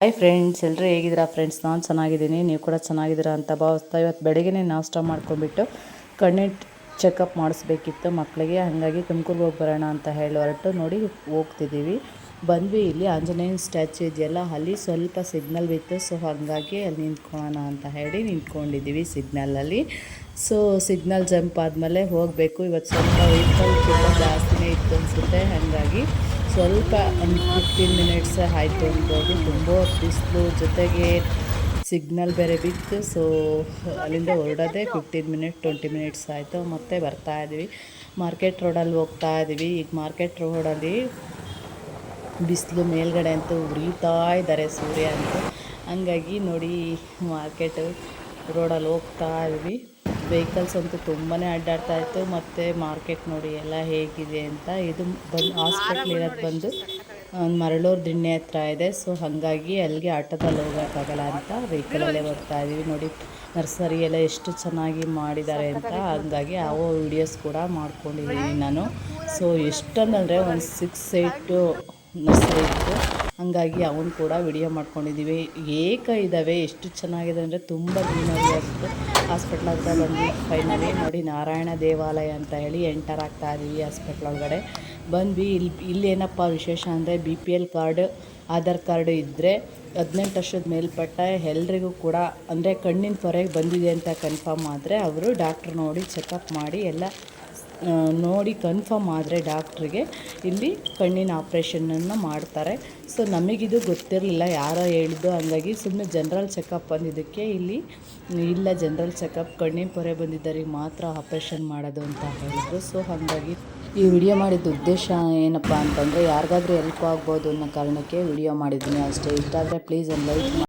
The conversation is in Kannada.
ಹಾಯ್ ಫ್ರೆಂಡ್ಸ್, ಎಲ್ಲರೂ ಹೇಗಿದ್ದೀರಾ ಫ್ರೆಂಡ್ಸ್? ನಾನು ಚೆನ್ನಾಗಿದ್ದೀನಿ, ನೀವು ಕೂಡ ಚೆನ್ನಾಗಿದ್ದೀರಾ ಅಂತ ಭಾವಿಸ್ತಾ ಇವತ್ತು ಬೆಳಗ್ಗೆನೇ ನಾಷ್ಟ ಮಾಡ್ಕೊಂಡ್ಬಿಟ್ಟು ಕಣ್ಣಿನ ಚೆಕಪ್ ಮಾಡಿಸ್ಬೇಕಿತ್ತು ಮಕ್ಕಳಿಗೆ. ಹಾಗಾಗಿ ತುಮಕೂರಿಗೆ ಹೋಗಿ ಬರೋಣ ಅಂತ ಹೇಳಿ ಹೊರಟು ನೋಡಿ ಹೋಗ್ತಿದ್ದೀವಿ. ಬಂದ್ವಿ, ಇಲ್ಲಿ ಆಂಜನೇಯನ ಸ್ಟ್ಯಾಚು ಇದೆಯಲ್ಲ, ಅಲ್ಲಿ ಸ್ವಲ್ಪ ಸಿಗ್ನಲ್ ಬಿತ್ತು. ಸೊ ಹಾಗಾಗಿ ಅಲ್ಲಿ ನಿಂತ್ಕೊಳ್ಳೋಣ ಅಂತ ಹೇಳಿ ನಿಂತ್ಕೊಂಡಿದ್ದೀವಿ ಸಿಗ್ನಲಲ್ಲಿ. ಸೊ ಸಿಗ್ನಲ್ ಜಂಪ್ ಆದಮೇಲೆ ಹೋಗಬೇಕು. ಇವತ್ತು ಸ್ವಲ್ಪ ವೆಹಿಕಲ್ ತುಂಬ ಜಾಸ್ತಿನೇ ಇತ್ತು ಅನಿಸುತ್ತೆ, ಹಾಗಾಗಿ ಸ್ವಲ್ಪ ಒಂದು 15 ಮಿನಿಟ್ಸ್ ಆಯಿತು ಅನ್ಬೋದು. ತುಂಬ ಬಿಸಿಲು, ಜೊತೆಗೆ ಸಿಗ್ನಲ್ ಬೇರೆ ಬಿತ್ತು. ಸೊ ಅಲ್ಲಿಂದ ಹೊರಡೋದೇ 20 ಮಿನಿಟ್ಸ್ ಆಯಿತು. ಮತ್ತೆ ಬರ್ತಾ ಇದ್ದೀವಿ, ಮಾರ್ಕೆಟ್ ರೋಡಲ್ಲಿ ಹೋಗ್ತಾ ಇದ್ದೀವಿ. ಈಗ ಮಾರ್ಕೆಟ್ ರೋಡಲ್ಲಿ ಬಿಸಿಲು ಮೇಲ್ಗಡೆ ಅಂತೂ ಉರಿತಾ ಇದ್ದಾರೆ ಸೂರ್ಯ ಅಂತೂ. ಹಂಗಾಗಿ ನೋಡಿ ಮಾರ್ಕೆಟ್ ರೋಡಲ್ಲಿ ಹೋಗ್ತಾ ಇದ್ವಿ. ವೆಹಿಕಲ್ಸ್ ಅಂತೂ ತುಂಬಾ ಅಡ್ಡಾಡ್ತಾ ಇತ್ತು. ಮತ್ತು ಮಾರ್ಕೆಟ್ ನೋಡಿ ಎಲ್ಲ ಹೇಗಿದೆ ಅಂತ. ಇದು ಬಂದು ಹಾಸ್ಪಿಟ್ಲ್ ಇರೋದು ಬಂದು ಮರಳೂರು ದಿಣ್ಣೆ ಹತ್ರ ಇದೆ. ಸೊ ಹಾಗಾಗಿ ಅಲ್ಲಿಗೆ ಆಟೋದಲ್ಲಿ ಹೋಗೋಕ್ಕಾಗಲ್ಲ ಅಂತ ವೆಹಿಕಲಲ್ಲೇ ಬರ್ತಾ ಇದ್ದೀವಿ. ನೋಡಿ ನರ್ಸರಿ ಎಲ್ಲ ಎಷ್ಟು ಚೆನ್ನಾಗಿ ಮಾಡಿದ್ದಾರೆ ಅಂತ. ಹಾಗಾಗಿ ಅವು ವೀಡಿಯೋಸ್ ಕೂಡ ಮಾಡ್ಕೊಂಡಿದ್ದೀನಿ ನಾನು. ಸೊ ಎಷ್ಟೊಂದಂದರೆ ಒಂದು 6-8 ನರ್ಸರಿ ಇತ್ತು, ಹಾಗಾಗಿ ಅವನು ಕೂಡ ವಿಡಿಯೋ ಮಾಡ್ಕೊಂಡಿದ್ದೀವಿ. ಇದ್ದಾವೆ, ಎಷ್ಟು ಚೆನ್ನಾಗಿದೆ ಅಂದರೆ ತುಂಬ ಗ್ರೀನರಿ ಆಗಿತ್ತು. ಹಾಸ್ಪಿಟ್ಲ್ ಹತ್ರ ಬಂದು ಫೈನಲಿ ನೋಡಿ ನಾರಾಯಣ ದೇವಾಲಯ ಅಂತ ಹೇಳಿ ಎಂಟರ್ ಆಗ್ತಾ ಇದ್ದೀವಿ. ಹಾಸ್ಪಿಟ್ಲ್ ಒಳಗಡೆ ಬಂದ್ವಿ. ಇಲ್ಲೇನಪ್ಪ ವಿಶೇಷ ಅಂದರೆ BPL ಕಾರ್ಡ್, ಆಧಾರ್ ಕಾರ್ಡು ಇದ್ದರೆ 18 ವರ್ಷದ ಮೇಲ್ಪಟ್ಟ ಎಲ್ರಿಗೂ ಕೂಡ, ಅಂದರೆ ಕಣ್ಣಿನ ಪೊರೆಗೆ ಬಂದಿದೆ ಅಂತ ಕನ್ಫರ್ಮ್ ಆದರೆ ಅವರು ಡಾಕ್ಟ್ರ್ ನೋಡಿ ಚೆಕಪ್ ಮಾಡಿ ಎಲ್ಲ ನೋಡಿ ಕನ್ಫರ್ಮ್ ಆದರೆ ಡಾಕ್ಟ್ರಿಗೆ ಇಲ್ಲಿ ಕಣ್ಣಿನ ಆಪ್ರೇಷನನ್ನು ಮಾಡ್ತಾರೆ. ಸೊ ನಮಗಿದು ಗೊತ್ತಿರಲಿಲ್ಲ, ಯಾರೋ ಹೇಳಿದ್ದು. ಹಾಗಾಗಿ ಸುಮ್ಮನೆ ಜನರಲ್ ಚೆಕಪ್ ಬಂದಿದ್ದಕ್ಕೆ ಇಲ್ಲಿ ಇಲ್ಲ, ಜನರಲ್ ಚೆಕಪ್ ಕಣ್ಣಿನ ಪೊರೆ ಬಂದಿದ್ದರಿಗೆ ಮಾತ್ರ ಆಪ್ರೇಷನ್ ಮಾಡೋದು ಅಂತ ಹೇಳಿದರು. ಸೊ ಹಾಗಾಗಿ ಈ ವಿಡಿಯೋ ಮಾಡಿದ ಉದ್ದೇಶ ಏನಪ್ಪ ಅಂತಂದರೆ ಯಾರಿಗಾದ್ರೂ ಹೆಲ್ಪ್ ಆಗ್ಬೋದು ಅನ್ನೋ ಕಾರಣಕ್ಕೆ ವಿಡಿಯೋ ಮಾಡಿದ್ದೀನಿ ಅಷ್ಟೇ. ಇಷ್ಟ ಆದರೆ ಪ್ಲೀಸ್ ಒಂದು ಲೈಕ್ ಮಾಡಿ.